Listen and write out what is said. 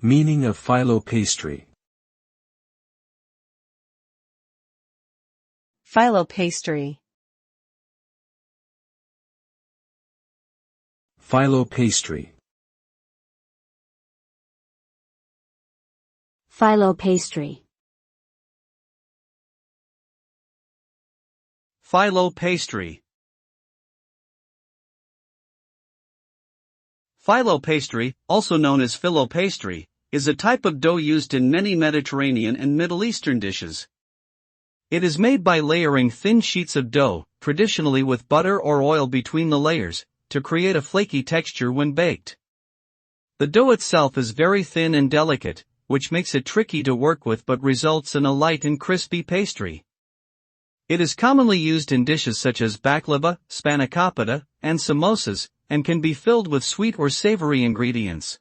Meaning of filo pastry. Filo pastry. Filo pastry. Filo pastry. Filo pastry. Filo pastry, also known as filo pastry, is a type of dough used in many Mediterranean and Middle Eastern dishes. It is made by layering thin sheets of dough, traditionally with butter or oil between the layers, to create a flaky texture when baked. The dough itself is very thin and delicate, which makes it tricky to work with but results in a light and crispy pastry. It is commonly used in dishes such as baklava, spanakopita, and samosas, and can be filled with sweet or savory ingredients.